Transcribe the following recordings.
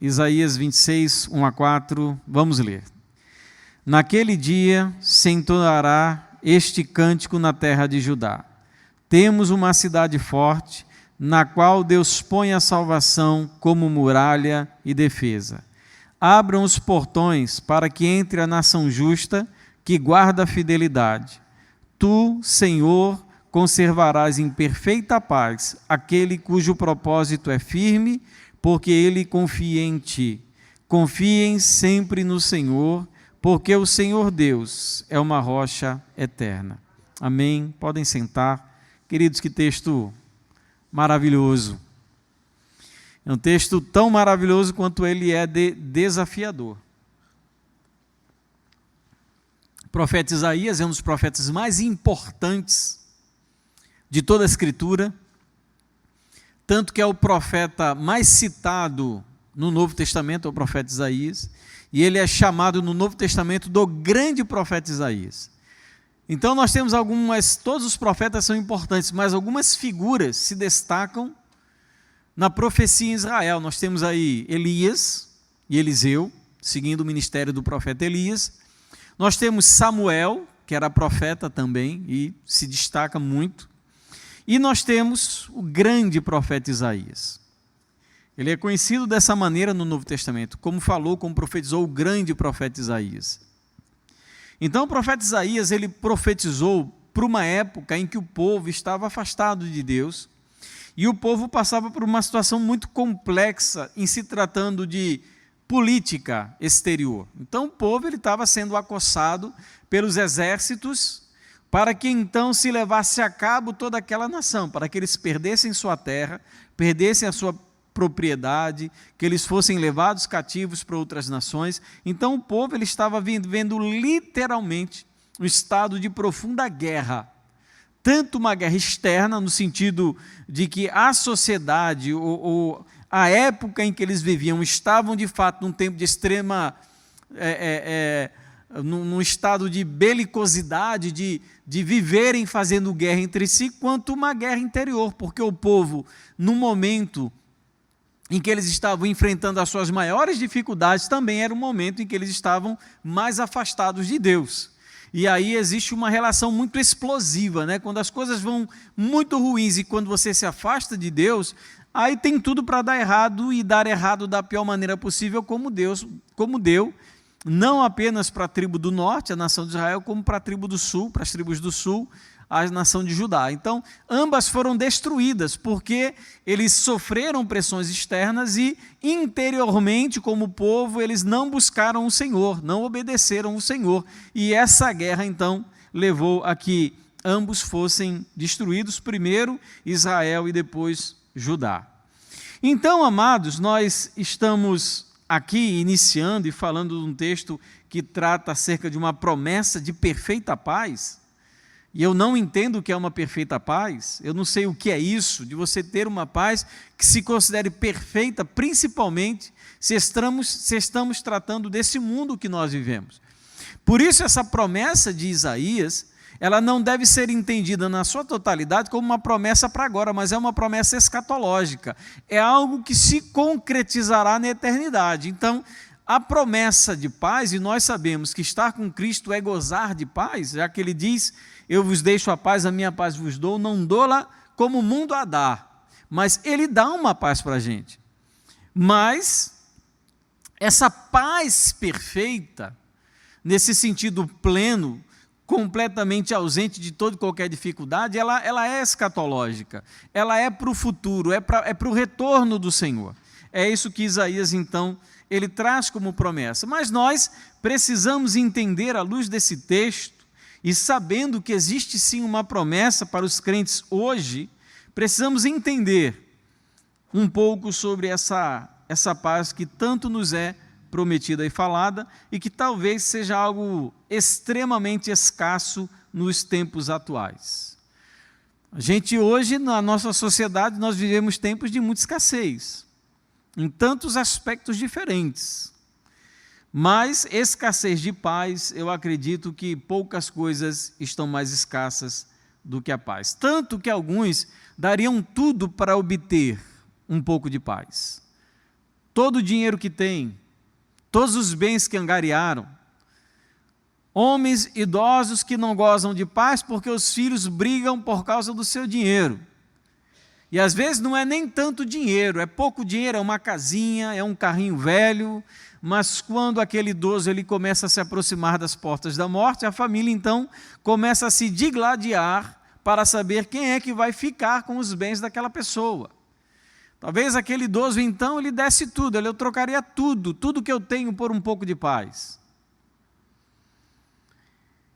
Isaías 26, 1 a 4, vamos ler. Naquele dia se entoará este cântico na terra de Judá. Temos uma cidade forte, na qual Deus põe a salvação como muralha e defesa. Abram os portões para que entre a nação justa, que guarda a fidelidade. Tu, Senhor, conservarás em perfeita paz aquele cujo propósito é firme, porque ele confia em ti. Confiem sempre no Senhor, porque o Senhor Deus é uma rocha eterna. Amém? Podem sentar. Queridos, que texto maravilhoso. É um texto tão maravilhoso quanto ele é desafiador. O profeta Isaías é um dos profetas mais importantes de toda a Escritura, tanto que é o profeta mais citado no Novo Testamento, é o profeta Isaías, e ele é chamado no Novo Testamento do grande profeta Isaías. Então nós temos todos os profetas são importantes, mas algumas figuras se destacam na profecia em Israel. Nós temos aí Elias e Eliseu, seguindo o ministério do profeta Elias. Nós temos Samuel, que era profeta também e se destaca muito. E nós temos o grande profeta Isaías. Ele é conhecido dessa maneira no Novo Testamento, como profetizou o grande profeta Isaías. Então o profeta Isaías, ele profetizou para uma época em que o povo estava afastado de Deus e o povo passava por uma situação muito complexa em se tratando de política exterior. Então o povo ele estava sendo acossado pelos exércitos para que então se levasse a cabo toda aquela nação, para que eles perdessem sua terra, perdessem a sua propriedade, que eles fossem levados cativos para outras nações. Então o povo ele estava vivendo literalmente um estado de profunda guerra, tanto uma guerra externa, no sentido de que a sociedade, ou a época em que eles viviam, estavam de fato num tempo de extrema, num estado de belicosidade, de viverem fazendo guerra entre si, quanto uma guerra interior, porque o povo, no momento em que eles estavam enfrentando as suas maiores dificuldades, também era um momento em que eles estavam mais afastados de Deus. E aí existe uma relação muito explosiva, né? Quando as coisas vão muito ruins e quando você se afasta de Deus, aí tem tudo para dar errado e dar errado da pior maneira possível, como deu, não apenas para a tribo do norte, a nação de Israel, como para a tribo do sul, para as tribos do sul, a nação de Judá. Então, ambas foram destruídas, porque eles sofreram pressões externas e, interiormente, como povo, eles não buscaram o Senhor, não obedeceram o Senhor. E essa guerra, então, levou a que ambos fossem destruídos, primeiro Israel e depois Judá. Então, amados, nós estamos aqui iniciando e falando de um texto que trata acerca de uma promessa de perfeita paz. E eu não entendo o que é uma perfeita paz, eu não sei o que é isso, de você ter uma paz que se considere perfeita, principalmente se estamos tratando desse mundo que nós vivemos. Por isso essa promessa de Isaías, ela não deve ser entendida na sua totalidade como uma promessa para agora, mas é uma promessa escatológica, é algo que se concretizará na eternidade. Então, a promessa de paz, e nós sabemos que estar com Cristo é gozar de paz, já que ele diz: eu vos deixo a paz, a minha paz vos dou, não dou-la como o mundo a dá. Mas ele dá uma paz para a gente. Mas essa paz perfeita, nesse sentido pleno, completamente ausente de toda e qualquer dificuldade, ela é escatológica, ela é para o futuro, é para o retorno do Senhor. É isso que Isaías, então, ele traz como promessa. Mas nós precisamos entender, à luz desse texto, e sabendo que existe sim uma promessa para os crentes hoje, precisamos entender um pouco sobre essa paz que tanto nos é prometida e falada, e que talvez seja algo extremamente escasso nos tempos atuais. A gente hoje, na nossa sociedade, nós vivemos tempos de muita escassez, em tantos aspectos diferentes. Mas escassez de paz, eu acredito que poucas coisas estão mais escassas do que a paz. Tanto que alguns dariam tudo para obter um pouco de paz. todo o dinheiro que têm, todos os bens que angariaram. Homens idosos que não gozam de paz porque os filhos brigam por causa do seu dinheiro. E às vezes não é nem tanto dinheiro, é pouco dinheiro, é uma casinha, é um carrinho velho, mas quando aquele idoso ele começa a se aproximar das portas da morte, a família então começa a se digladiar para saber quem é que vai ficar com os bens daquela pessoa. Talvez aquele idoso então ele desse tudo, eu trocaria tudo que eu tenho por um pouco de paz.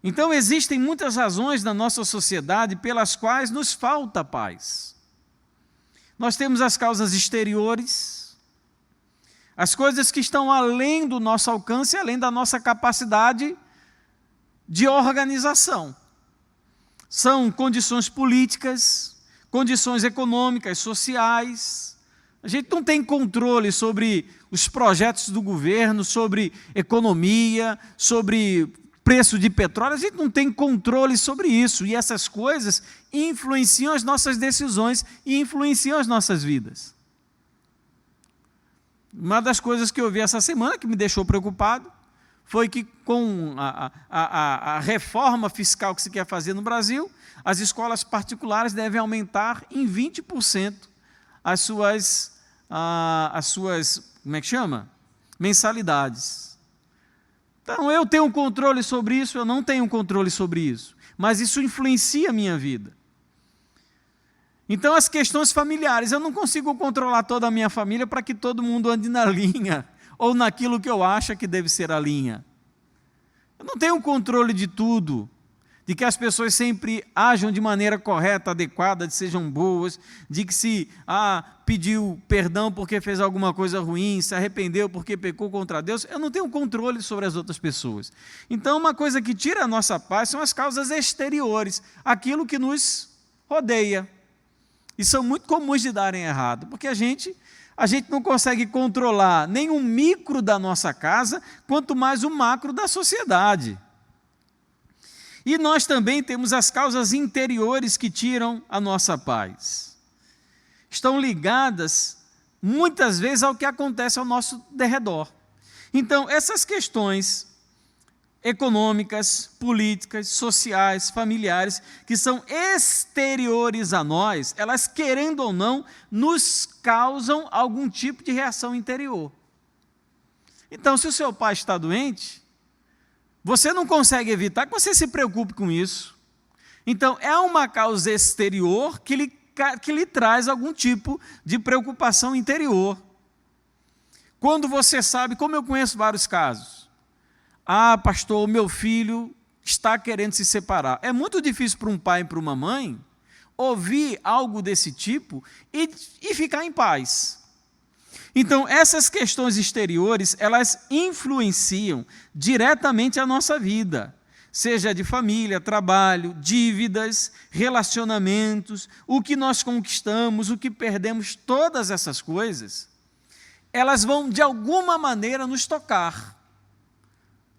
Então existem muitas razões na nossa sociedade pelas quais nos falta paz. Nós temos as causas exteriores, as coisas que estão além do nosso alcance, além da nossa capacidade de organização. São condições políticas, condições econômicas, sociais. A gente não tem controle sobre os projetos do governo, sobre economia, sobre preço de petróleo, a gente não tem controle sobre isso, e essas coisas influenciam as nossas decisões e influenciam as nossas vidas. Uma das coisas que eu vi essa semana que me deixou preocupado foi que com a reforma fiscal que se quer fazer no Brasil, as escolas particulares devem aumentar em 20% as suas como é que chama? Mensalidades. Então, eu tenho controle sobre isso, eu não tenho controle sobre isso, mas isso influencia a minha vida. Então, as questões familiares, eu não consigo controlar toda a minha família para que todo mundo ande na linha, ou naquilo que eu acho que deve ser a linha. Eu não tenho controle de tudo, de que as pessoas sempre ajam de maneira correta, adequada, de sejam boas, de que se pediu perdão porque fez alguma coisa ruim, se arrependeu porque pecou contra Deus, eu não tenho controle sobre as outras pessoas. Então, uma coisa que tira a nossa paz são as causas exteriores, aquilo que nos rodeia. E são muito comuns de darem errado, porque a gente não consegue controlar nem o micro da nossa casa, quanto mais o macro da sociedade. E nós também temos as causas interiores que tiram a nossa paz. Estão ligadas, muitas vezes, ao que acontece ao nosso derredor. Então, essas questões econômicas, políticas, sociais, familiares, que são exteriores a nós, elas, querendo ou não, nos causam algum tipo de reação interior. Então, se o seu pai está doente, você não consegue evitar que você se preocupe com isso. Então, é uma causa exterior que lhe traz algum tipo de preocupação interior. Quando você sabe, como eu conheço vários casos, pastor, meu filho está querendo se separar. É muito difícil para um pai e para uma mãe ouvir algo desse tipo e ficar em paz. Então, essas questões exteriores, elas influenciam diretamente a nossa vida, seja de família, trabalho, dívidas, relacionamentos, o que nós conquistamos, o que perdemos, todas essas coisas, elas vão, de alguma maneira, nos tocar.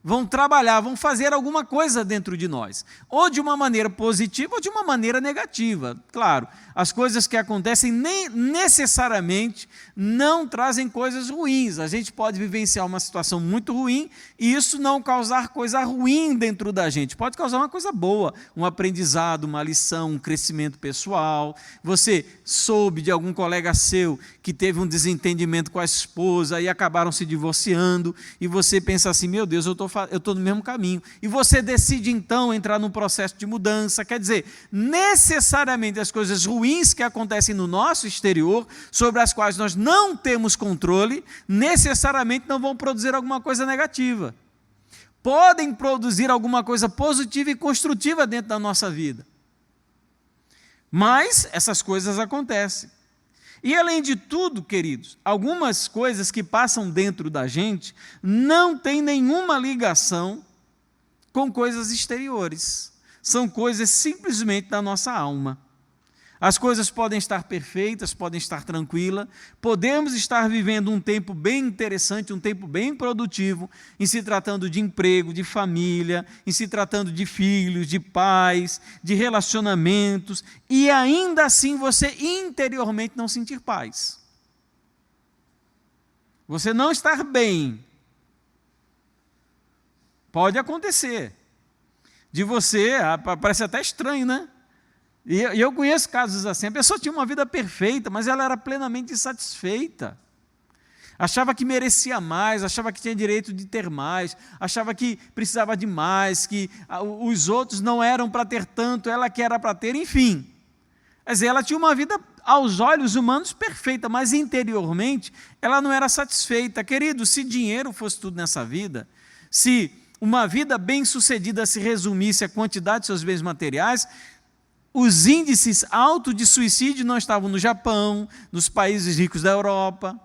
Vão trabalhar, vão fazer alguma coisa dentro de nós, ou de uma maneira positiva ou de uma maneira negativa. Claro, as coisas que acontecem nem necessariamente não trazem coisas ruins. A gente pode vivenciar uma situação muito ruim e isso não causar coisa ruim dentro da gente. Pode causar uma coisa boa, um aprendizado, uma lição, um crescimento pessoal. Você soube de algum colega seu que teve um desentendimento com a esposa e acabaram se divorciando, e você pensa assim, meu Deus, eu estou no mesmo caminho. E você decide então entrar num processo de mudança. Quer dizer, necessariamente as coisas ruins que acontecem no nosso exterior, sobre as quais nós não temos controle, necessariamente não vão produzir alguma coisa negativa. Podem produzir alguma coisa positiva e construtiva dentro da nossa vida. Mas essas coisas acontecem. E além de tudo, queridos, algumas coisas que passam dentro da gente não têm nenhuma ligação com coisas exteriores. São coisas simplesmente da nossa alma. As coisas podem estar perfeitas, podem estar tranquilas, podemos estar vivendo um tempo bem interessante, um tempo bem produtivo, em se tratando de emprego, de família, em se tratando de filhos, de pais, de relacionamentos, e ainda assim você interiormente não sentir paz. você não estar bem. Pode acontecer. De você, parece até estranho, né? E eu conheço casos assim, a pessoa tinha uma vida perfeita, mas ela era plenamente insatisfeita. Achava que merecia mais, achava que tinha direito de ter mais, achava que precisava de mais, que os outros não eram para ter tanto, ela que era para ter, enfim. Quer dizer, ela tinha uma vida, aos olhos humanos, perfeita, mas interiormente ela não era satisfeita. Querido, se dinheiro fosse tudo nessa vida, se uma vida bem-sucedida se resumisse à quantidade de seus bens materiais, os índices altos de suicídio não estavam no Japão, nos países ricos da Europa.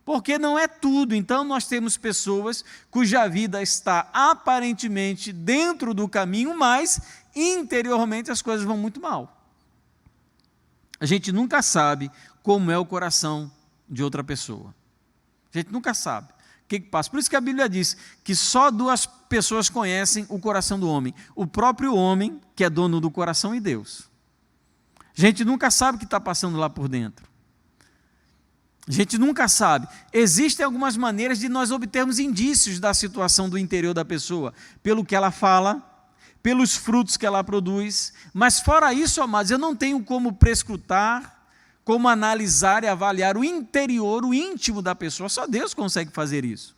Porque não é tudo. Então nós temos pessoas cuja vida está aparentemente dentro do caminho, mas interiormente as coisas vão muito mal. A gente nunca sabe como é o coração de outra pessoa. A gente nunca sabe o que passa. Por isso que a Bíblia diz que só duas pessoas conhecem o coração do homem. O próprio homem, que é dono do coração, e Deus. A gente nunca sabe o que está passando lá por dentro. A gente nunca sabe. Existem algumas maneiras de nós obtermos indícios da situação do interior da pessoa, pelo que ela fala, pelos frutos que ela produz, mas fora isso, amados, eu não tenho como prescrutar, como analisar e avaliar o interior, o íntimo da pessoa. Só Deus consegue fazer isso.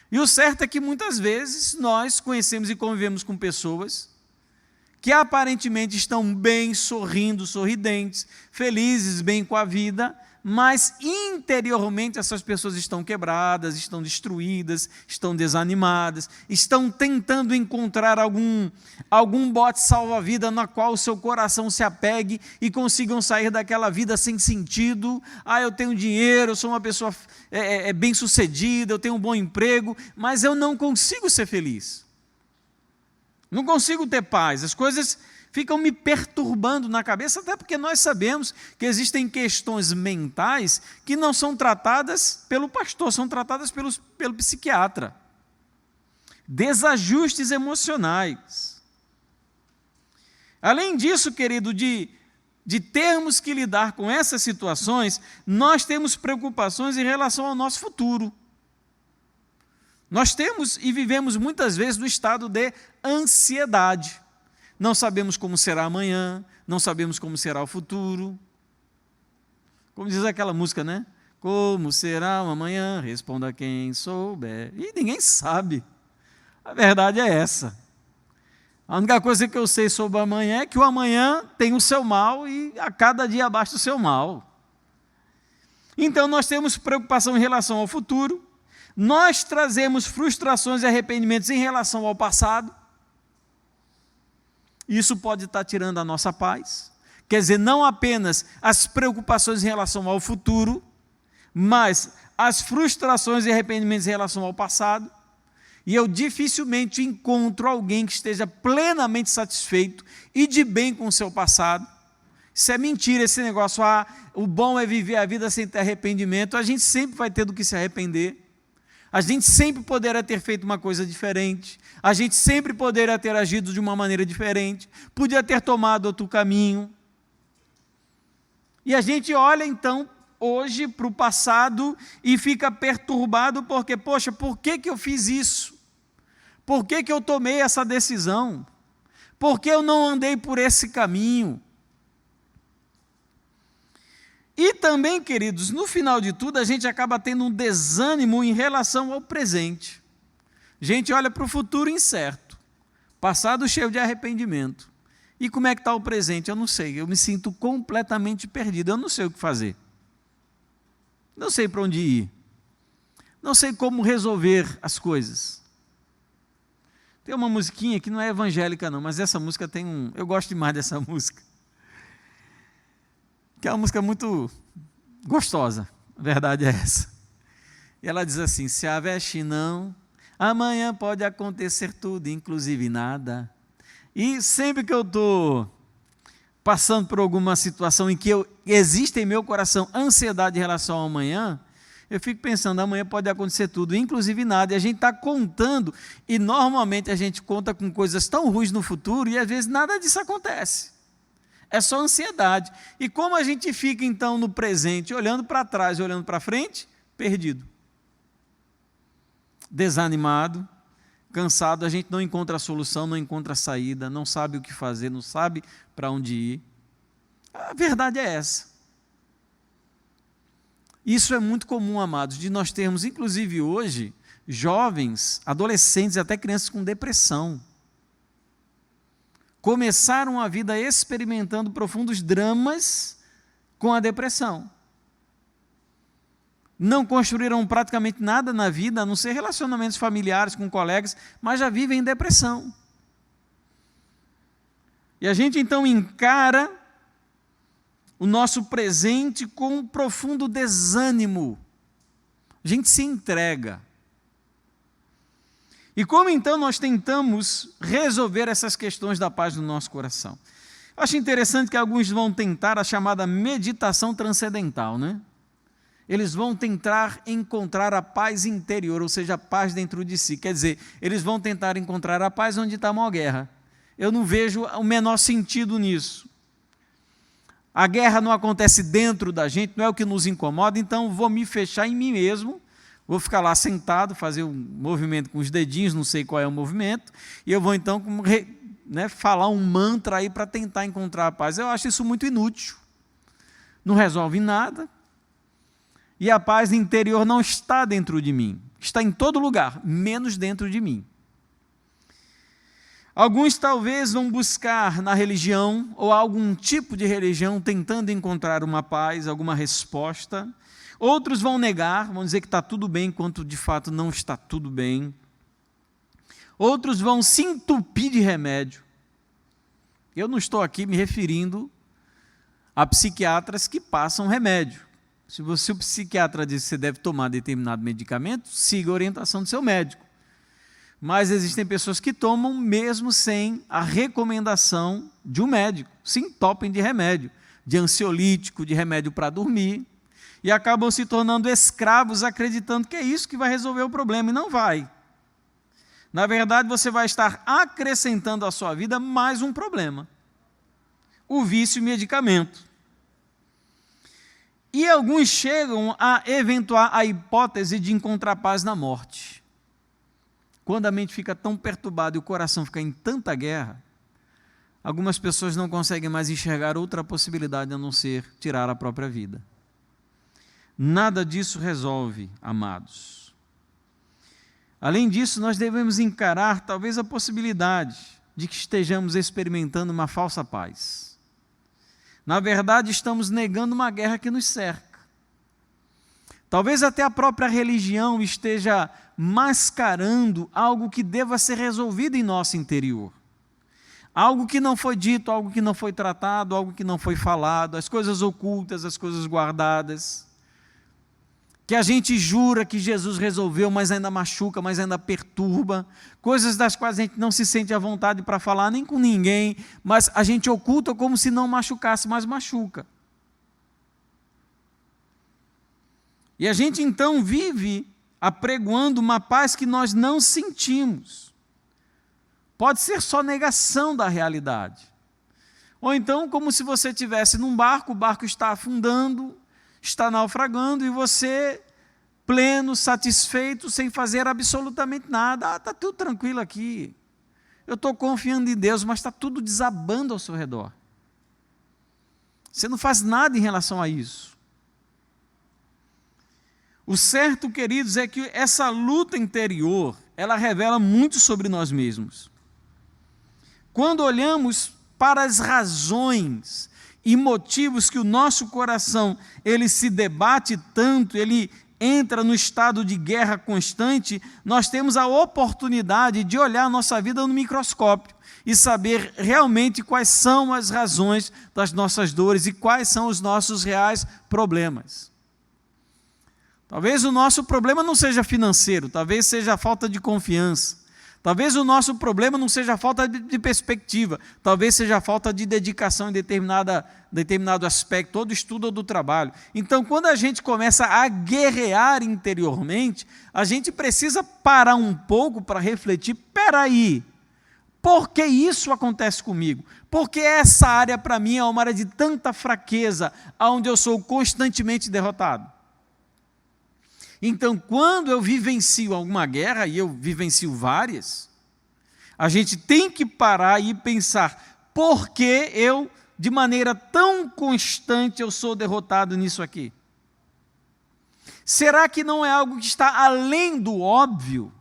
E o certo é que muitas vezes nós conhecemos e convivemos com pessoas que aparentemente estão bem, sorrindo, sorridentes, felizes, bem com a vida, mas interiormente essas pessoas estão quebradas, estão destruídas, estão desanimadas, estão tentando encontrar algum bote salva-vida na qual o seu coração se apegue e consigam sair daquela vida sem sentido. Eu tenho dinheiro, eu sou uma pessoa bem-sucedida, eu tenho um bom emprego, mas eu não consigo ser feliz. Não consigo ter paz, as coisas ficam me perturbando na cabeça, até porque nós sabemos que existem questões mentais que não são tratadas pelo pastor, são tratadas pelo psiquiatra. Desajustes emocionais. Além disso, querido, de termos que lidar com essas situações, nós temos preocupações em relação ao nosso futuro. Nós temos e vivemos muitas vezes no estado de ansiedade. Não sabemos como será amanhã, não sabemos como será o futuro. Como diz aquela música, né? Como será o amanhã? Responda quem souber. E ninguém sabe. A verdade é essa. A única coisa que eu sei sobre o amanhã é que o amanhã tem o seu mal e a cada dia basta o seu mal. Então nós temos preocupação em relação ao futuro, nós trazemos frustrações e arrependimentos em relação ao passado. Isso pode estar tirando a nossa paz. Quer dizer, não apenas as preocupações em relação ao futuro, mas as frustrações e arrependimentos em relação ao passado. E eu dificilmente encontro alguém que esteja plenamente satisfeito e de bem com o seu passado. Isso é mentira, esse negócio, o bom é viver a vida sem ter arrependimento. A gente sempre vai ter do que se arrepender. A gente sempre poderá ter feito uma coisa diferente, a gente sempre poderá ter agido de uma maneira diferente, podia ter tomado outro caminho. E a gente olha então hoje para o passado e fica perturbado porque, poxa, por que eu fiz isso? Por que eu tomei essa decisão? Por que eu não andei por esse caminho? E também, queridos, no final de tudo, a gente acaba tendo um desânimo em relação ao presente. A gente olha para o futuro incerto, passado cheio de arrependimento. E como é que está o presente? Eu não sei, eu me sinto completamente perdido, eu não sei o que fazer. Não sei para onde ir. Não sei como resolver as coisas. Tem uma musiquinha que não é evangélica não, mas essa música tem eu gosto demais dessa música. Que é uma música muito gostosa, a verdade é essa. E ela diz assim: se a veste não, amanhã pode acontecer tudo, inclusive nada. E sempre que eu estou passando por alguma situação em que existe em meu coração ansiedade em relação ao amanhã, eu fico pensando, amanhã pode acontecer tudo, inclusive nada. E a gente está contando, e normalmente a gente conta com coisas tão ruins no futuro, e às vezes nada disso acontece. É só ansiedade. E como a gente fica, então, no presente, olhando para trás e olhando para frente? Perdido. Desanimado, cansado, a gente não encontra a solução, não encontra a saída, não sabe o que fazer, não sabe para onde ir. A verdade é essa. Isso é muito comum, amados, de nós termos, inclusive hoje, jovens, adolescentes e até crianças com depressão. Começaram a vida experimentando profundos dramas com a depressão. Não construíram praticamente nada na vida, a não ser relacionamentos familiares com colegas, mas já vivem em depressão. E a gente então encara o nosso presente com um profundo desânimo. A gente se entrega. E como então nós tentamos resolver essas questões da paz no nosso coração? Eu acho interessante que alguns vão tentar a chamada meditação transcendental, né? Eles vão tentar encontrar a paz interior, ou seja, a paz dentro de si. Quer dizer, eles vão tentar encontrar a paz onde está a maior guerra. Eu não vejo o menor sentido nisso. A guerra não acontece dentro da gente, não é o que nos incomoda, então vou me fechar em mim mesmo, vou ficar lá sentado, fazer um movimento com os dedinhos, não sei qual é o movimento, e eu vou então falar um mantra aí para tentar encontrar a paz. Eu acho isso muito inútil. Não resolve nada. E a paz interior não está dentro de mim, está em todo lugar, menos dentro de mim. Alguns talvez vão buscar na religião, ou algum tipo de religião, tentando encontrar uma paz, alguma resposta. Outros vão negar, vão dizer que está tudo bem, enquanto de fato não está tudo bem. Outros vão se entupir de remédio. Eu não estou aqui me referindo a psiquiatras que passam remédio. Se o psiquiatra diz que você deve tomar determinado medicamento, siga a orientação do seu médico. Mas existem pessoas que tomam mesmo sem a recomendação de um médico, se entopem de remédio, de ansiolítico, de remédio para dormir, e acabam se tornando escravos, acreditando que é isso que vai resolver o problema, e não vai. Na verdade, você vai estar acrescentando à sua vida mais um problema: o vício em medicamento. E alguns chegam a eventuar a hipótese de encontrar paz na morte. Quando a mente fica tão perturbada e o coração fica em tanta guerra, algumas pessoas não conseguem mais enxergar outra possibilidade a não ser tirar a própria vida. Nada disso resolve, amados. Além disso, nós devemos encarar talvez a possibilidade de que estejamos experimentando uma falsa paz. Na verdade, estamos negando uma guerra que nos cerca. Talvez até a própria religião esteja mascarando algo que deva ser resolvido em nosso interior. Algo que não foi dito, algo que não foi tratado, algo que não foi falado, as coisas ocultas, as coisas guardadas, que a gente jura que Jesus resolveu, mas ainda machuca, mas ainda perturba, coisas das quais a gente não se sente à vontade para falar nem com ninguém, mas a gente oculta como se não machucasse, mas machuca. E a gente então vive apregoando uma paz que nós não sentimos. Pode ser só negação da realidade. Ou então, como se você estivesse num barco, o barco está afundando, está naufragando, e você, pleno, satisfeito, sem fazer absolutamente nada. Está tudo tranquilo aqui. Eu estou confiando em Deus, mas está tudo desabando ao seu redor. Você não faz nada em relação a isso. O certo, queridos, é que essa luta interior, ela revela muito sobre nós mesmos. Quando olhamos para as razões e motivos que o nosso coração ele se debate tanto, ele entra no estado de guerra constante, nós temos a oportunidade de olhar a nossa vida no microscópio e saber realmente quais são as razões das nossas dores e quais são os nossos reais problemas. Talvez o nosso problema não seja financeiro, talvez seja a falta de confiança. Talvez o nosso problema não seja a falta de perspectiva, talvez seja a falta de dedicação em determinado aspecto, ou do estudo ou do trabalho. Então, quando a gente começa a guerrear interiormente, a gente precisa parar um pouco para refletir: espera aí, Por que isso acontece comigo? Porque essa área para mim é uma área de tanta fraqueza, onde eu sou constantemente derrotado. Então, quando eu vivencio alguma guerra, e eu vivencio várias, a gente tem que parar e pensar, por que eu, de maneira tão constante, eu sou derrotado nisso aqui? Será que não é algo que está além do óbvio?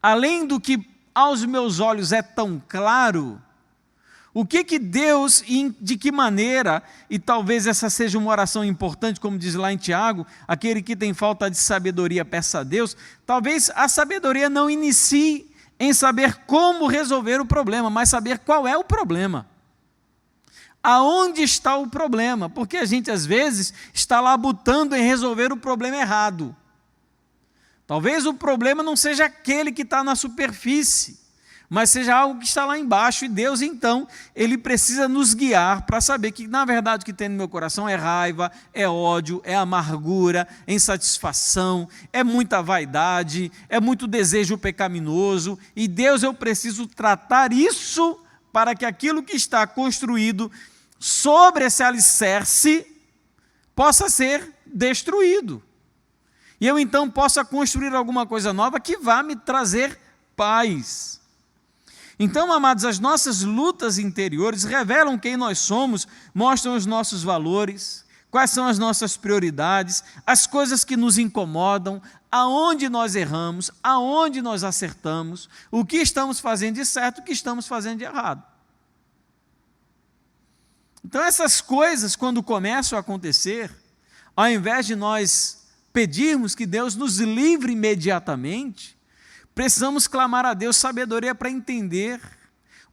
Além do que aos meus olhos é tão claro? O que Deus, de que maneira, e talvez essa seja uma oração importante, como diz lá em Tiago, aquele que tem falta de sabedoria, peça a Deus, talvez a sabedoria não inicie em saber como resolver o problema, mas saber qual é o problema. Aonde está o problema? Porque a gente, às vezes, está labutando em resolver o problema errado. Talvez o problema não seja aquele que está na superfície, mas seja algo que está lá embaixo, e Deus, então, Ele precisa nos guiar para saber que, na verdade, o que tem no meu coração é raiva, é ódio, é amargura, é insatisfação, é muita vaidade, é muito desejo pecaminoso, e Deus, eu preciso tratar isso para que aquilo que está construído sobre esse alicerce possa ser destruído. E eu então possa construir alguma coisa nova que vá me trazer paz. Então, amados, as nossas lutas interiores revelam quem nós somos, mostram os nossos valores, quais são as nossas prioridades, as coisas que nos incomodam, aonde nós erramos, aonde nós acertamos, o que estamos fazendo de certo, o que estamos fazendo de errado. Então, essas coisas, quando começam a acontecer, ao invés de nós pedirmos que Deus nos livre imediatamente, precisamos clamar a Deus sabedoria para entender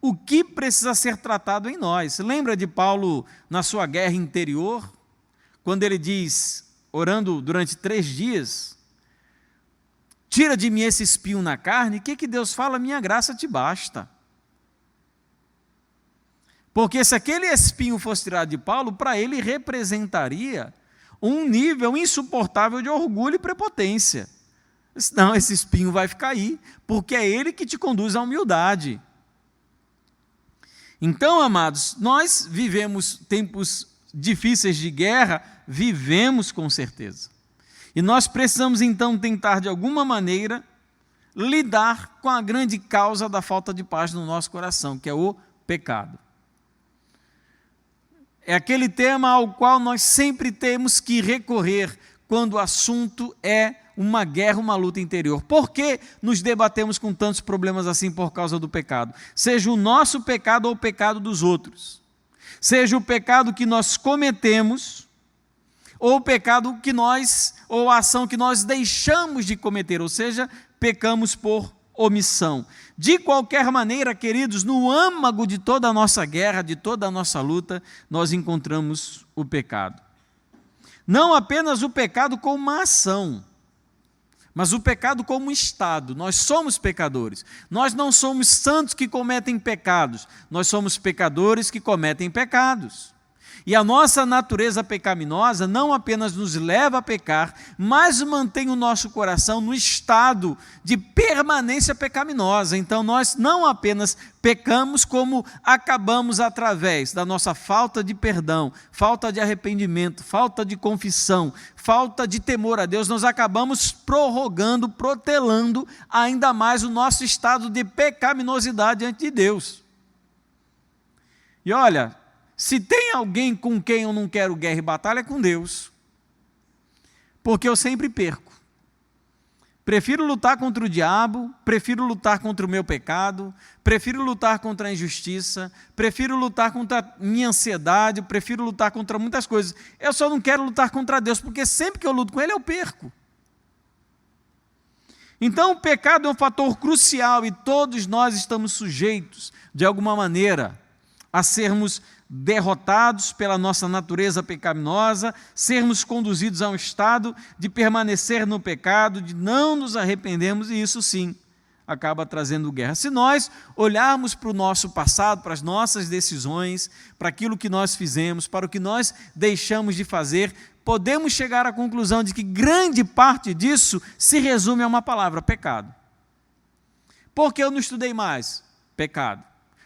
o que precisa ser tratado em nós. Lembra de Paulo na sua guerra interior, quando ele diz, orando durante 3 dias, tira de mim esse espinho na carne, o que Deus fala? Minha graça te basta. Porque se aquele espinho fosse tirado de Paulo, para ele representaria um nível insuportável de orgulho e prepotência. Não, esse espinho vai ficar aí, porque é ele que te conduz à humildade. Então, amados, nós vivemos tempos difíceis de guerra, vivemos com certeza. E nós precisamos então tentar de alguma maneira lidar com a grande causa da falta de paz no nosso coração, que é o pecado. É aquele tema ao qual nós sempre temos que recorrer quando o assunto é uma guerra, uma luta interior. Por que nos debatemos com tantos problemas assim por causa do pecado? Seja o nosso pecado ou o pecado dos outros. Seja o pecado que nós cometemos, ou o pecado que nós, ou a ação que nós deixamos de cometer, ou seja, pecamos por omissão. De qualquer maneira, queridos, no âmago de toda a nossa guerra, de toda a nossa luta, nós encontramos o pecado. Não apenas o pecado como uma ação, mas o pecado como um estado. Nós somos pecadores. Nós não somos santos que cometem pecados, nós somos pecadores que cometem pecados. E a nossa natureza pecaminosa não apenas nos leva a pecar, mas mantém o nosso coração no estado de permanência pecaminosa. Então nós não apenas pecamos, como acabamos através da nossa falta de perdão, falta de arrependimento, falta de confissão, falta de temor a Deus, nós acabamos prorrogando, protelando ainda mais o nosso estado de pecaminosidade diante de Deus. E olha, se tem alguém com quem eu não quero guerra e batalha, é com Deus. Porque eu sempre perco. Prefiro lutar contra o diabo, prefiro lutar contra o meu pecado, prefiro lutar contra a injustiça, prefiro lutar contra a minha ansiedade, prefiro lutar contra muitas coisas. Eu só não quero lutar contra Deus, porque sempre que eu luto com Ele, eu perco. Então o pecado é um fator crucial e todos nós estamos sujeitos, de alguma maneira, a sermos derrotados pela nossa natureza pecaminosa, sermos conduzidos a um estado de permanecer no pecado, de não nos arrependermos, e isso sim acaba trazendo guerra. Se nós olharmos para o nosso passado, para as nossas decisões, para aquilo que nós fizemos, para o que nós deixamos de fazer, podemos chegar à conclusão de que grande parte disso se resume a uma palavra: pecado. Por que eu não estudei mais? Pecado.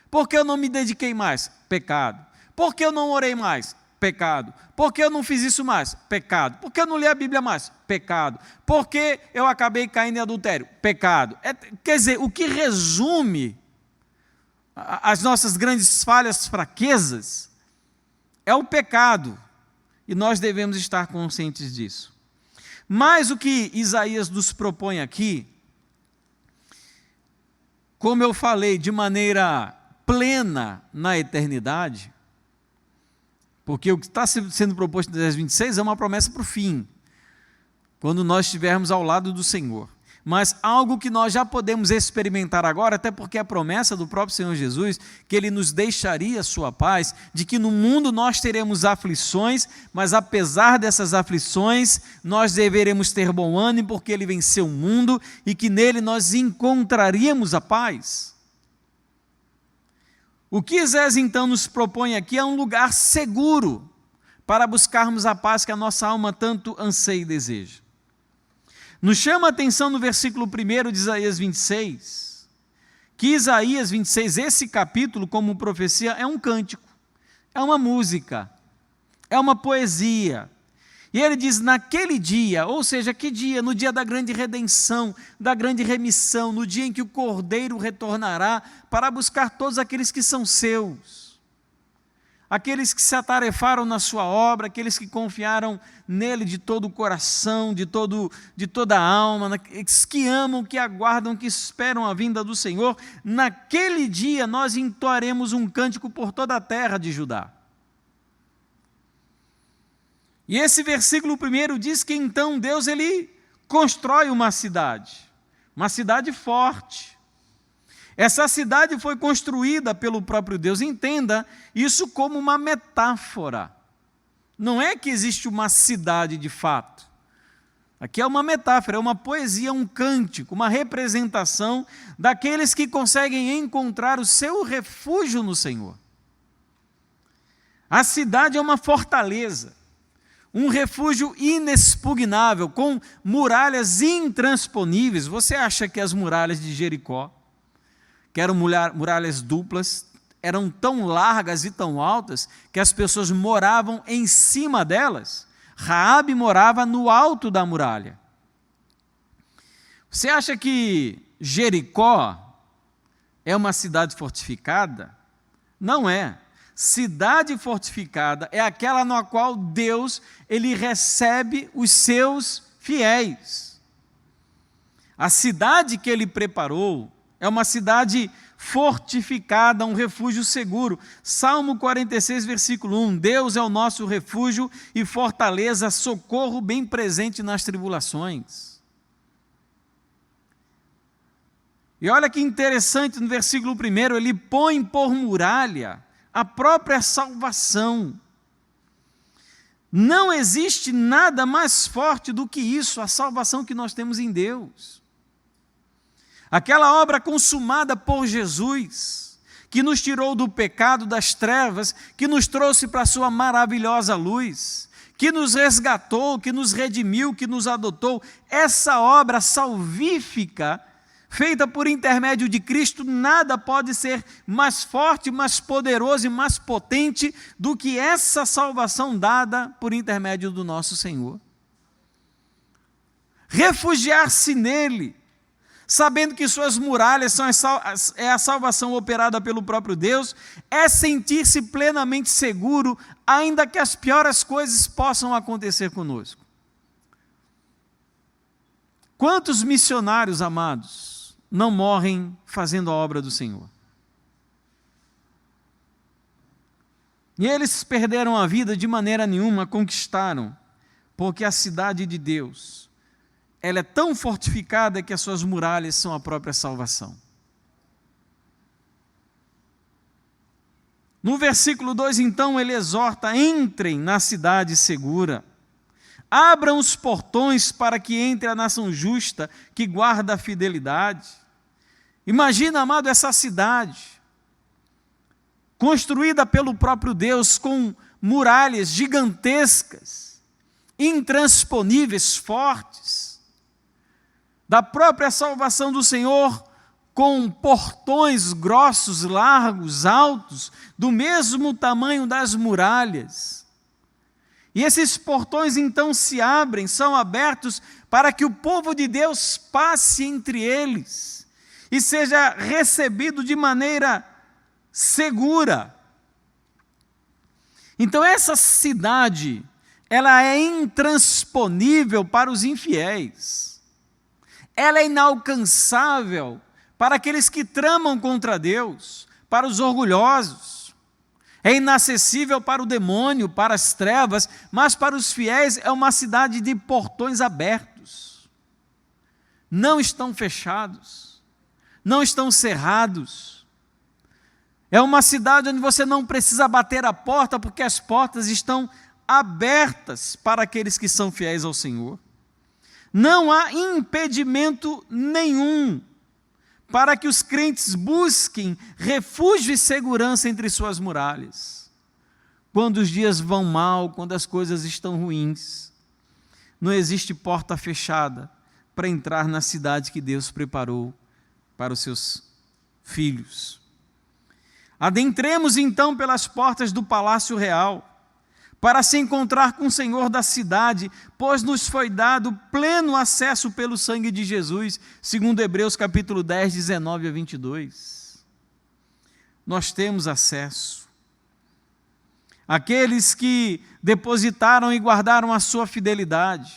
Por que eu não me dediquei mais? Pecado. Por que eu não orei mais? Pecado. Por que eu não fiz isso mais? Pecado. Por que eu não li a Bíblia mais? Pecado. Por que eu acabei caindo em adultério? Pecado. Quer dizer, o que resume as nossas grandes falhas, fraquezas, é o pecado. E nós devemos estar conscientes disso. Mas o que Isaías nos propõe aqui, como eu falei, de maneira plena na eternidade, porque o que está sendo proposto em Isaías 26 é uma promessa para o fim, quando nós estivermos ao lado do Senhor. Mas algo que nós já podemos experimentar agora, até porque a promessa do próprio Senhor Jesus, que Ele nos deixaria a sua paz, de que no mundo nós teremos aflições, mas apesar dessas aflições, nós deveremos ter bom ânimo, porque Ele venceu o mundo e que nele nós encontraríamos a paz. O que Isaías então nos propõe aqui é um lugar seguro para buscarmos a paz que a nossa alma tanto anseia e deseja. Nos chama a atenção no versículo 1 de Isaías 26, que Isaías 26, esse capítulo como profecia, é um cântico, é uma música, é uma poesia. E ele diz, naquele dia, ou seja, que dia? No dia da grande redenção, da grande remissão, no dia em que o Cordeiro retornará para buscar todos aqueles que são seus. Aqueles que se atarefaram na sua obra, aqueles que confiaram nele de todo o coração, de toda a alma, aqueles que amam, que aguardam, que esperam a vinda do Senhor, naquele dia nós entoaremos um cântico por toda a terra de Judá. E esse versículo 1 diz que então Deus ele constrói uma cidade forte. Essa cidade foi construída pelo próprio Deus. Entenda isso como uma metáfora. Não é que existe uma cidade de fato. Aqui é uma metáfora, é uma poesia, um cântico, uma representação daqueles que conseguem encontrar o seu refúgio no Senhor. A cidade é uma fortaleza, um refúgio inexpugnável, com muralhas intransponíveis. Você acha que as muralhas de Jericó, que eram muralhas duplas, eram tão largas e tão altas que as pessoas moravam em cima delas? Raabe morava no alto da muralha. Você acha que Jericó é uma cidade fortificada? Não é. Cidade fortificada é aquela na qual Deus ele recebe os seus fiéis. A cidade que ele preparou é uma cidade fortificada, um refúgio seguro. Salmo 46, versículo 1, Deus é o nosso refúgio e fortaleza, socorro bem presente nas tribulações. E olha que interessante, no versículo 1, ele põe por muralha a própria salvação. Não existe nada mais forte do que isso, a salvação que nós temos em Deus. Aquela obra consumada por Jesus, que nos tirou do pecado, das trevas, que nos trouxe para a sua maravilhosa luz, que nos resgatou, que nos redimiu, que nos adotou, essa obra salvífica, feita por intermédio de Cristo, nada pode ser mais forte, mais poderoso e mais potente do que essa salvação dada por intermédio do nosso Senhor. Refugiar-se nele, sabendo que suas muralhas é a salvação operada pelo próprio Deus, é sentir-se plenamente seguro, ainda que as piores coisas possam acontecer conosco. Quantos missionários, amados, não morrem fazendo a obra do Senhor? E eles perderam a vida de maneira nenhuma, conquistaram, porque a cidade de Deus, ela é tão fortificada que as suas muralhas são a própria salvação. No versículo 2, então, ele exorta, entrem na cidade segura, abram os portões para que entre a nação justa, que guarda a fidelidade. Imagina, amado, essa cidade, construída pelo próprio Deus, com muralhas gigantescas, intransponíveis, fortes, da própria salvação do Senhor, com portões grossos, largos, altos, do mesmo tamanho das muralhas. E esses portões então se abrem, são abertos para que o povo de Deus passe entre eles e seja recebido de maneira segura. Então essa cidade, ela é intransponível para os infiéis. Ela é inalcançável para aqueles que tramam contra Deus, para os orgulhosos. É inacessível para o demônio, para as trevas, mas para os fiéis é uma cidade de portões abertos. Não estão fechados, não estão cerrados. É uma cidade onde você não precisa bater a porta, porque as portas estão abertas para aqueles que são fiéis ao Senhor. Não há impedimento nenhum para que os crentes busquem refúgio e segurança entre suas muralhas. Quando os dias vão mal, quando as coisas estão ruins, não existe porta fechada para entrar na cidade que Deus preparou para os seus filhos. Adentremos então pelas portas do palácio real, para se encontrar com o Senhor da cidade, pois nos foi dado pleno acesso pelo sangue de Jesus, segundo Hebreus capítulo 10, 19 a 22. Nós temos acesso. Aqueles que depositaram e guardaram a sua fidelidade,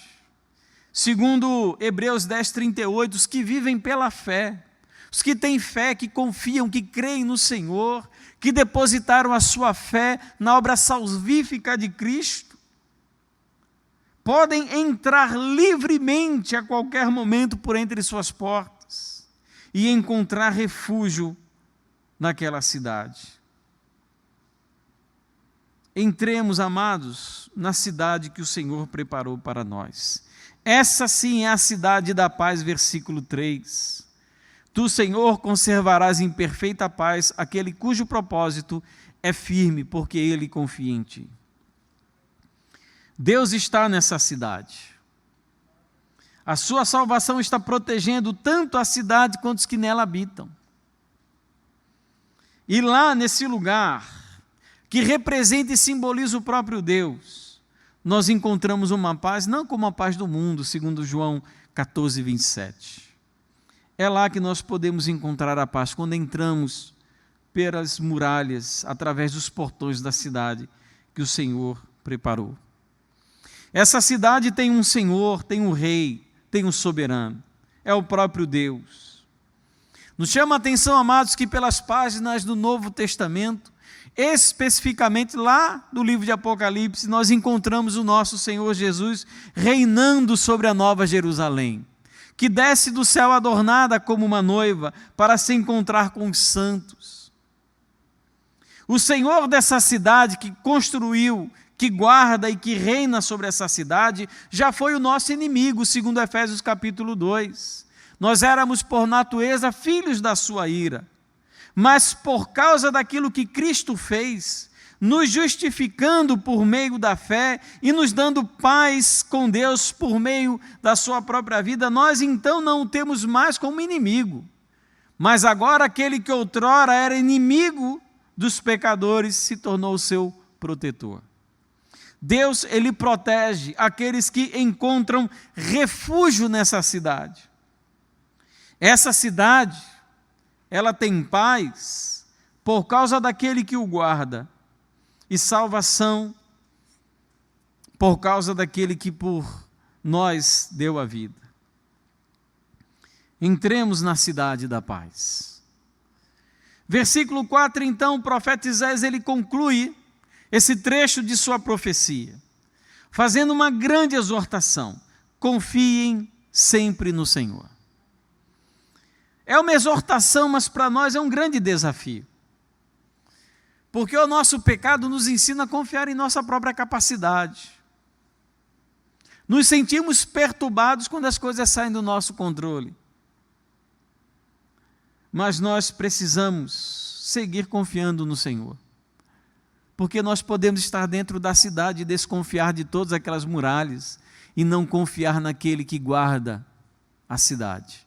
segundo Hebreus 10, 38, os que vivem pela fé, os que têm fé, que confiam, que creem no Senhor, que depositaram a sua fé na obra salvífica de Cristo, podem entrar livremente a qualquer momento por entre suas portas e encontrar refúgio naquela cidade. Entremos, amados, na cidade que o Senhor preparou para nós. Essa sim é a cidade da paz, versículo 3. Tu, Senhor, conservarás em perfeita paz aquele cujo propósito é firme, porque ele confia em ti. Deus está nessa cidade. A sua salvação está protegendo tanto a cidade quanto os que nela habitam. E lá, nesse lugar, que representa e simboliza o próprio Deus, nós encontramos uma paz, não como a paz do mundo, segundo João 14, 27. É lá que nós podemos encontrar a paz, quando entramos pelas muralhas, através dos portões da cidade que o Senhor preparou. Essa cidade tem um Senhor, tem um Rei, tem um soberano, é o próprio Deus. Nos chama a atenção, amados, que pelas páginas do Novo Testamento, especificamente lá do livro de Apocalipse, nós encontramos o nosso Senhor Jesus reinando sobre a Nova Jerusalém, que desce do céu adornada como uma noiva para se encontrar com os santos. O Senhor dessa cidade que construiu, que guarda e que reina sobre essa cidade, já foi o nosso inimigo, segundo Efésios capítulo 2. Nós éramos por natureza filhos da sua ira, mas por causa daquilo que Cristo fez, nos justificando por meio da fé e nos dando paz com Deus por meio da sua própria vida, nós então não o temos mais como inimigo, mas agora aquele que outrora era inimigo dos pecadores se tornou seu protetor. Deus, ele protege aqueles que encontram refúgio nessa cidade. Essa cidade, ela tem paz por causa daquele que o guarda, e salvação por causa daquele que por nós deu a vida. Entremos na cidade da paz. Versículo 4, então, o profeta Isaías, ele conclui esse trecho de sua profecia, fazendo uma grande exortação: confiem sempre no Senhor. É uma exortação, mas para nós é um grande desafio. Porque o nosso pecado nos ensina a confiar em nossa própria capacidade. Nos sentimos perturbados quando as coisas saem do nosso controle. Mas nós precisamos seguir confiando no Senhor. Porque nós podemos estar dentro da cidade e desconfiar de todas aquelas muralhas e não confiar naquele que guarda a cidade.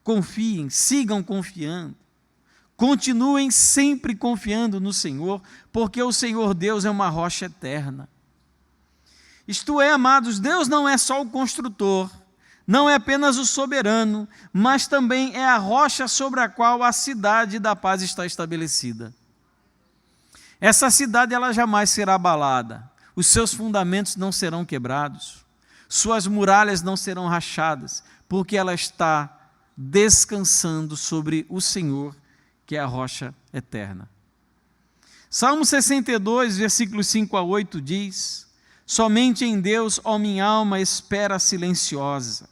confiem, sigam confiando. Continuem sempre confiando no Senhor, porque o Senhor Deus é uma rocha eterna. Isto é, amados, Deus não é só o construtor, não é apenas o soberano, mas também é a rocha sobre a qual a cidade da paz está estabelecida. Essa cidade ela jamais será abalada, os seus fundamentos não serão quebrados, suas muralhas não serão rachadas, porque ela está descansando sobre o Senhor, que é a rocha eterna. Salmo 62, versículos 5 a 8 diz: somente em Deus, ó minha alma, espera silenciosa,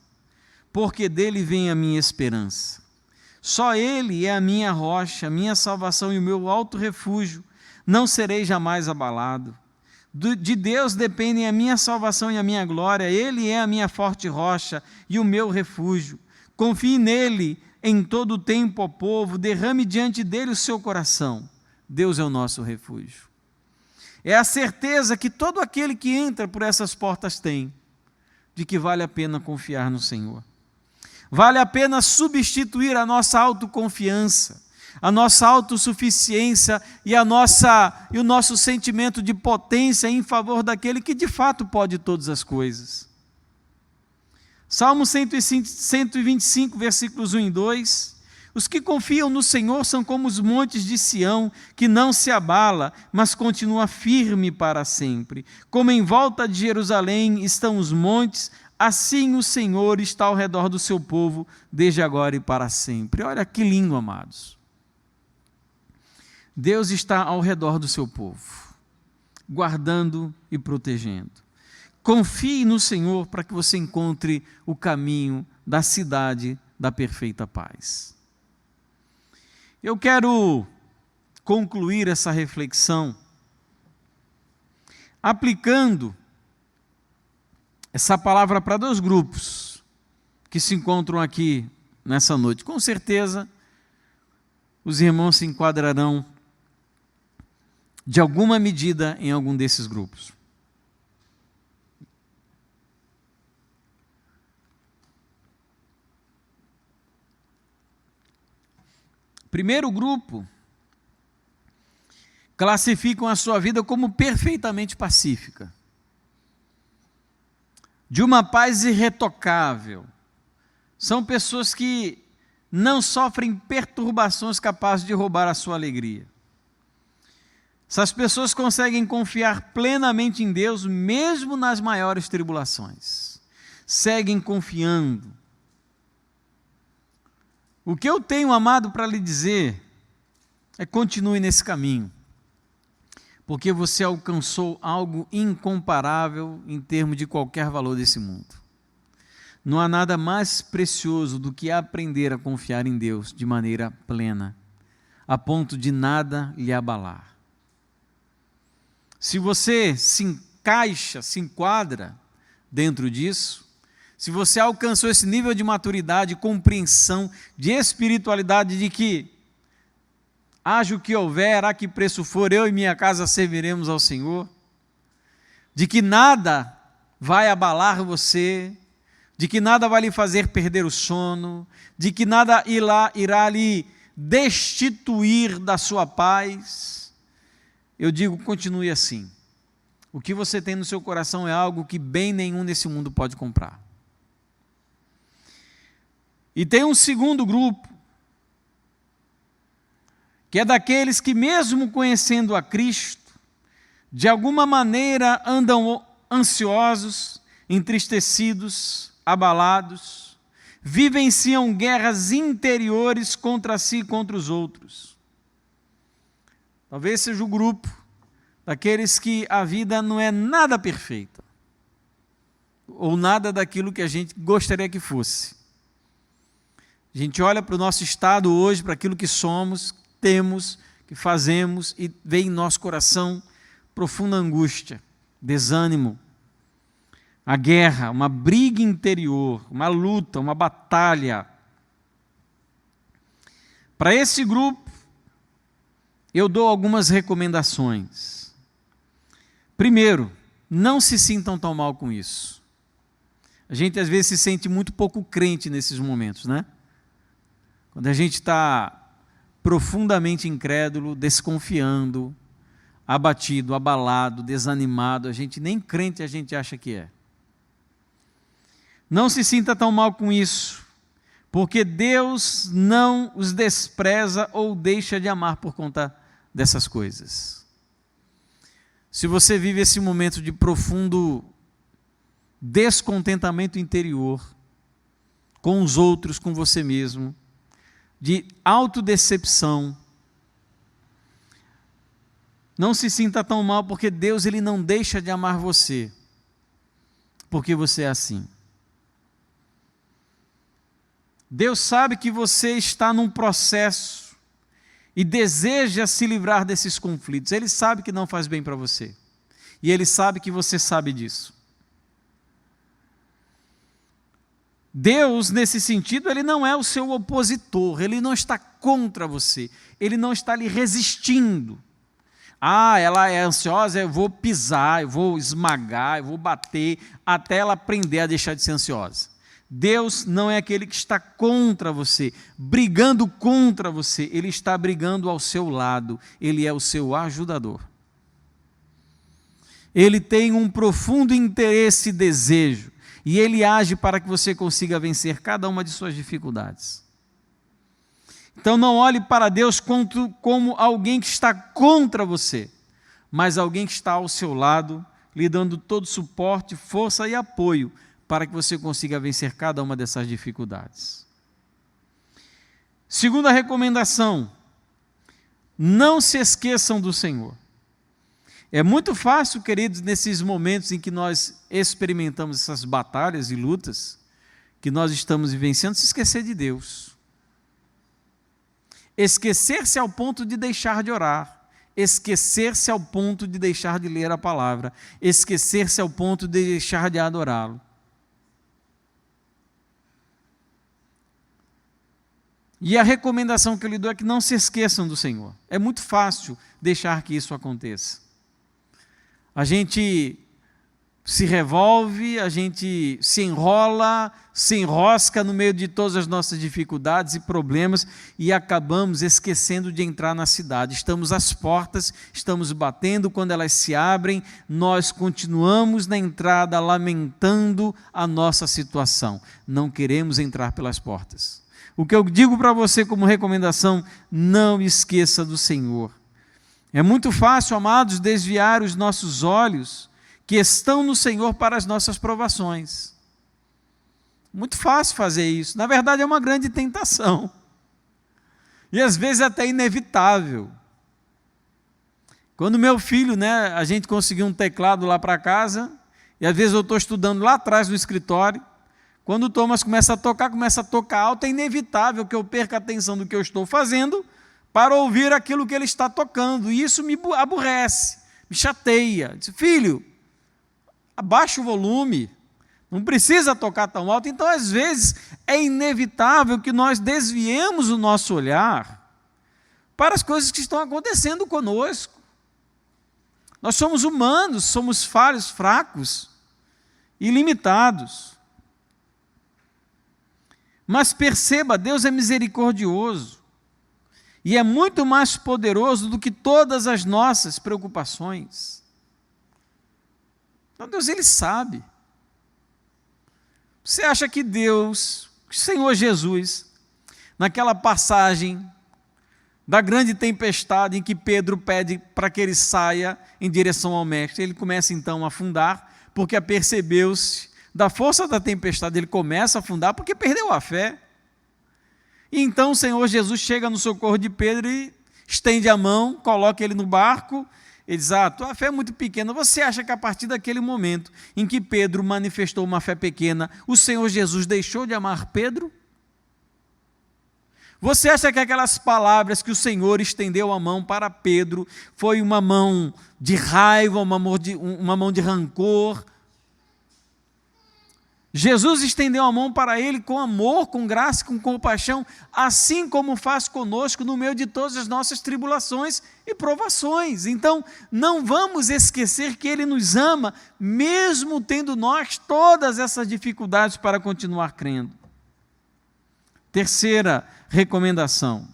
porque dele vem a minha esperança. Só ele é a minha rocha, a minha salvação e o meu alto refúgio, não serei jamais abalado. De Deus dependem a minha salvação e a minha glória, ele é a minha forte rocha e o meu refúgio. Confie nele em todo o tempo, ó povo, derrame diante dele o seu coração. Deus é o nosso refúgio. É a certeza que todo aquele que entra por essas portas tem, de que vale a pena confiar no Senhor. Vale a pena substituir a nossa autoconfiança, a nossa autossuficiência e o nosso sentimento de potência em favor daquele que de fato pode todas as coisas. Salmo 125, versículos 1 e 2. Os que confiam no Senhor são como os montes de Sião, que não se abala, mas continua firme para sempre. Como em volta de Jerusalém estão os montes, assim o Senhor está ao redor do seu povo, desde agora e para sempre. Olha que lindo, amados. Deus está ao redor do seu povo, guardando e protegendo. Confie no Senhor para que você encontre o caminho da cidade da perfeita paz. Eu quero concluir essa reflexão aplicando essa palavra para dois grupos que se encontram aqui nessa noite. Com certeza, os irmãos se enquadrarão de alguma medida em algum desses grupos. Primeiro grupo classificam a sua vida como perfeitamente pacífica, de uma paz irretocável. São pessoas que não sofrem perturbações capazes de roubar a sua alegria. Essas pessoas conseguem confiar plenamente em Deus, mesmo nas maiores tribulações. Seguem confiando. O que eu tenho, amado, para lhe dizer é: continue nesse caminho, porque você alcançou algo incomparável em termos de qualquer valor desse mundo. Não há nada mais precioso do que aprender a confiar em Deus de maneira plena, a ponto de nada lhe abalar. Se você se encaixa, se enquadra dentro disso, se você alcançou esse nível de maturidade, compreensão, de espiritualidade, de que haja o que houver, a que preço for, eu e minha casa serviremos ao Senhor, de que nada vai abalar você, de que nada vai lhe fazer perder o sono, de que nada irá lhe destituir da sua paz, eu digo, continue assim. O que você tem no seu coração é algo que bem nenhum nesse mundo pode comprar. E tem um segundo grupo, que é daqueles que, mesmo conhecendo a Cristo, de alguma maneira andam ansiosos, entristecidos, abalados, vivenciam guerras interiores contra si e contra os outros. Talvez seja o grupo daqueles que a vida não é nada perfeita, ou nada daquilo que a gente gostaria que fosse. A gente olha para o nosso estado hoje, para aquilo que somos, temos, que fazemos, e vem em nosso coração profunda angústia, desânimo, a guerra, uma briga interior, uma luta, uma batalha. Para esse grupo, eu dou algumas recomendações. Primeiro, não se sintam tão mal com isso. A gente às vezes se sente muito pouco crente nesses momentos, né? Quando a gente está profundamente incrédulo, desconfiando, abatido, abalado, desanimado, a gente nem crente a gente acha que é. Não se sinta tão mal com isso, porque Deus não os despreza ou deixa de amar por conta dessas coisas. Se você vive esse momento de profundo descontentamento interior, com os outros, com você mesmo, de autodecepção, não se sinta tão mal, porque Deus ele não deixa de amar você, porque você é assim. Deus sabe que você está num processo e deseja se livrar desses conflitos. Ele sabe que não faz bem para você. E Ele sabe que você sabe disso. Deus, nesse sentido, Ele não é o seu opositor, Ele não está contra você, Ele não está lhe resistindo. Ela é ansiosa, eu vou pisar, eu vou esmagar, eu vou bater, até ela aprender a deixar de ser ansiosa. Deus não é aquele que está contra você, brigando contra você, Ele está brigando ao seu lado, Ele é o seu ajudador. Ele tem um profundo interesse e desejo, e Ele age para que você consiga vencer cada uma de suas dificuldades. Então não olhe para Deus como alguém que está contra você, mas alguém que está ao seu lado, lhe dando todo suporte, força e apoio, para que você consiga vencer cada uma dessas dificuldades. Segunda recomendação, não se esqueçam do Senhor. É muito fácil, queridos, nesses momentos em que nós experimentamos essas batalhas e lutas, que nós estamos vivenciando, se esquecer de Deus. Esquecer-se ao ponto de deixar de orar, esquecer-se ao ponto de deixar de ler a palavra, esquecer-se ao ponto de deixar de adorá-lo. E a recomendação que eu lhe dou é que não se esqueçam do Senhor. É muito fácil deixar que isso aconteça. A gente se revolve, a gente se enrola, se enrosca no meio de todas as nossas dificuldades e problemas e acabamos esquecendo de entrar na cidade. Estamos às portas, estamos batendo, quando elas se abrem, nós continuamos na entrada lamentando a nossa situação. Não queremos entrar pelas portas. O que eu digo para você como recomendação, não esqueça do Senhor. É muito fácil, amados, desviar os nossos olhos que estão no Senhor para as nossas provações. Muito fácil fazer isso. Na verdade, é uma grande tentação. E às vezes até inevitável. Quando meu filho, a gente conseguiu um teclado lá para casa, e às vezes eu estou estudando lá atrás no escritório, quando o Thomas começa a tocar alto, é inevitável que eu perca a atenção do que eu estou fazendo para ouvir aquilo que ele está tocando. E isso me aborrece, me chateia. Diz, filho, abaixa o volume, não precisa tocar tão alto. Então, às vezes, é inevitável que nós desviemos o nosso olhar para as coisas que estão acontecendo conosco. Nós somos humanos, somos falhos, fracos e limitados. Mas perceba, Deus é misericordioso e é muito mais poderoso do que todas as nossas preocupações. Então Deus, Ele sabe. Você acha que Deus, o Senhor Jesus, naquela passagem da grande tempestade em que Pedro pede para que ele saia em direção ao mestre, ele começa então a afundar, porque apercebeu-se da força da tempestade, ele começa a afundar porque perdeu a fé. E então o Senhor Jesus chega no socorro de Pedro e estende a mão, coloca ele no barco, ele diz, tua fé é muito pequena. Você acha que a partir daquele momento em que Pedro manifestou uma fé pequena, o Senhor Jesus deixou de amar Pedro? Você acha que aquelas palavras que o Senhor estendeu a mão para Pedro foi uma mão de raiva, uma mão de rancor? Jesus estendeu a mão para ele com amor, com graça, com compaixão, assim como faz conosco no meio de todas as nossas tribulações e provações. Então, não vamos esquecer que Ele nos ama, mesmo tendo nós todas essas dificuldades para continuar crendo. Terceira recomendação: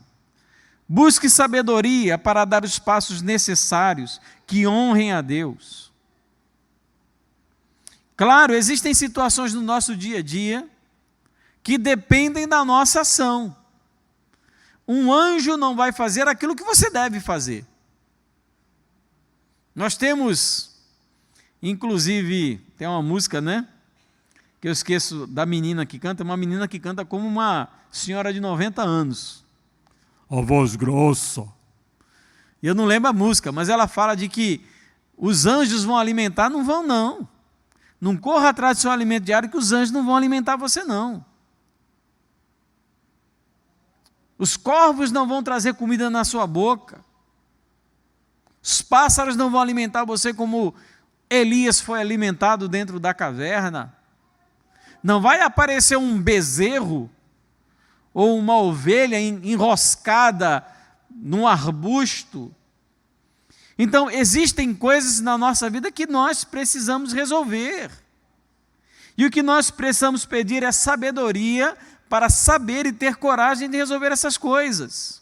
busque sabedoria para dar os passos necessários que honrem a Deus. Claro, existem situações no nosso dia a dia que dependem da nossa ação. Um anjo não vai fazer aquilo que você deve fazer. Nós temos, inclusive, tem uma música, né? Que eu esqueço da menina que canta, uma menina que canta como uma senhora de 90 anos. A voz grossa. Eu não lembro a música, mas ela fala de que os anjos vão alimentar, não vão não. Não corra atrás do seu alimento diário que os anjos não vão alimentar você não. Os corvos não vão trazer comida na sua boca. Os pássaros não vão alimentar você como Elias foi alimentado dentro da caverna. Não vai aparecer um bezerro ou uma ovelha enroscada num arbusto. Então, existem coisas na nossa vida que nós precisamos resolver. E o que nós precisamos pedir é sabedoria para saber e ter coragem de resolver essas coisas.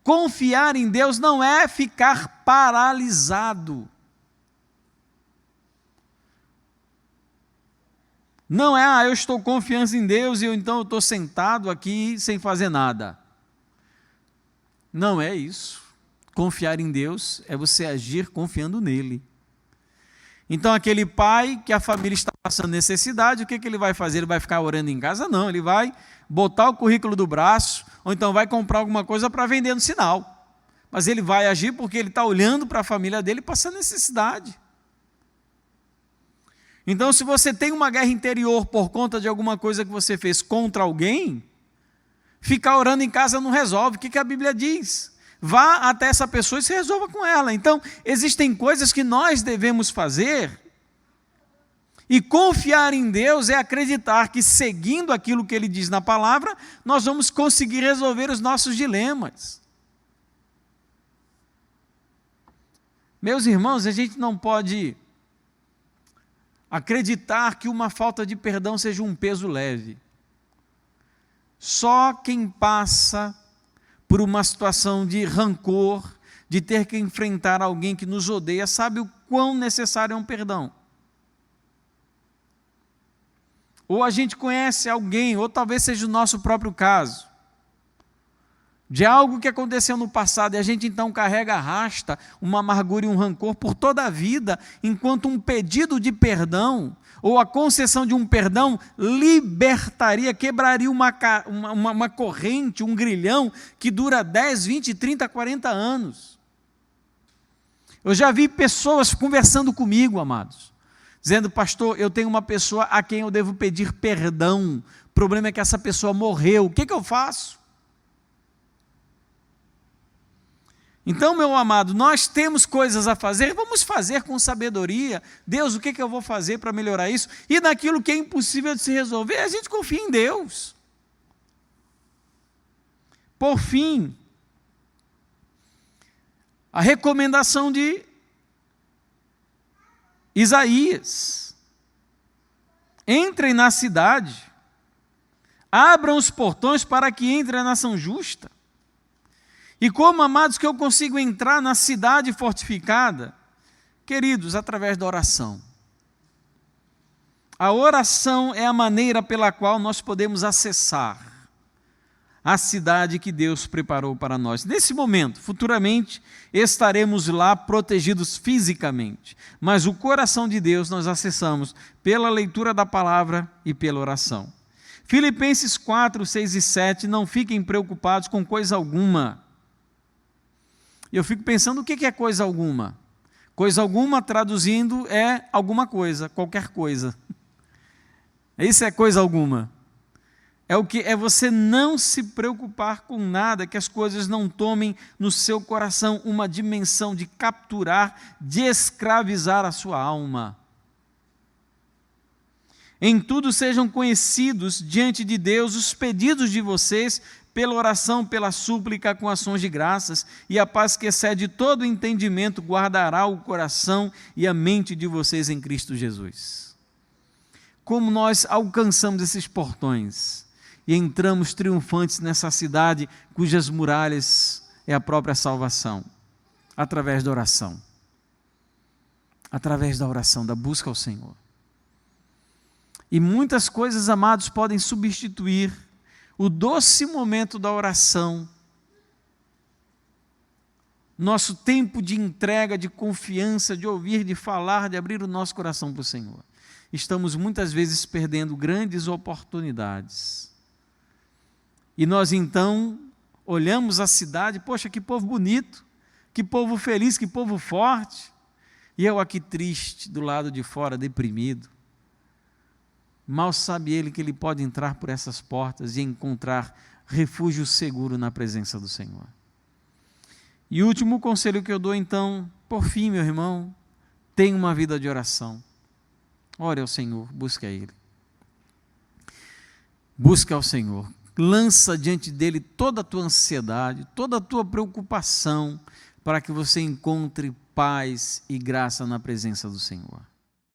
Confiar em Deus não é ficar paralisado. Não é, eu estou confiando em Deus e então eu estou sentado aqui sem fazer nada. Não é isso. Confiar em Deus é você agir confiando nele. Então, aquele pai que a família está passando necessidade, o que ele vai fazer? Ele vai ficar orando em casa? Não, ele vai botar o currículo do braço, ou então vai comprar alguma coisa para vender no sinal. Mas ele vai agir porque ele está olhando para a família dele passando necessidade. Então, se você tem uma guerra interior por conta de alguma coisa que você fez contra alguém, ficar orando em casa não resolve. O que a Bíblia diz? Vá até essa pessoa e se resolva com ela. Então, existem coisas que nós devemos fazer, e confiar em Deus é acreditar que, seguindo aquilo que Ele diz na palavra, nós vamos conseguir resolver os nossos dilemas. Meus irmãos, a gente não pode acreditar que uma falta de perdão seja um peso leve. Só quem passa por uma situação de rancor, de ter que enfrentar alguém que nos odeia, sabe o quão necessário é um perdão. Ou a gente conhece alguém, ou talvez seja o nosso próprio caso, de algo que aconteceu no passado, e a gente então carrega, arrasta uma amargura e um rancor por toda a vida, enquanto um pedido de perdão, ou a concessão de um perdão, libertaria, quebraria uma corrente, um grilhão, que dura 10, 20, 30, 40 anos. Eu já vi pessoas conversando comigo, amados, dizendo: pastor, eu tenho uma pessoa a quem eu devo pedir perdão, o problema é que essa pessoa morreu, o que eu faço? Então, meu amado, nós temos coisas a fazer, vamos fazer com sabedoria. Deus, o que eu vou fazer para melhorar isso? E naquilo que é impossível de se resolver, a gente confia em Deus. Por fim, a recomendação de Isaías: entrem na cidade, abram os portões para que entre a nação justa. E como, amados, que eu consigo entrar na cidade fortificada? Queridos, através da oração. A oração é a maneira pela qual nós podemos acessar a cidade que Deus preparou para nós. Nesse momento, futuramente, estaremos lá protegidos fisicamente, mas o coração de Deus nós acessamos pela leitura da palavra e pela oração. Filipenses 4, 6 e 7, não fiquem preocupados com coisa alguma. Eu fico pensando, o que é coisa alguma? Coisa alguma, traduzindo, é alguma coisa, qualquer coisa. Isso é coisa alguma. É o que é você não se preocupar com nada, que as coisas não tomem no seu coração uma dimensão de capturar, de escravizar a sua alma. Em tudo sejam conhecidos diante de Deus os pedidos de vocês, pela oração, pela súplica, com ações de graças, e a paz que excede todo entendimento guardará o coração e a mente de vocês em Cristo Jesus. como nós alcançamos esses portões e entramos triunfantes nessa cidade cujas muralhas é a própria salvação, através da oração. Através da oração, da busca ao Senhor. E muitas coisas, amados, podem substituir o doce momento da oração, nosso tempo de entrega, de confiança, de ouvir, de falar, de abrir o nosso coração para o Senhor. Estamos muitas vezes perdendo grandes oportunidades. E nós então olhamos a cidade, poxa, que povo bonito, que povo feliz, que povo forte. E eu aqui triste, do lado de fora, deprimido. Mal sabe ele que ele pode entrar por essas portas e encontrar refúgio seguro na presença do Senhor. E o último conselho que eu dou então, por fim, meu irmão, tenha uma vida de oração. Ore ao Senhor, busque a Ele. Busque ao Senhor. Lança diante dEle toda a tua ansiedade, toda a tua preocupação, para que você encontre paz e graça na presença do Senhor.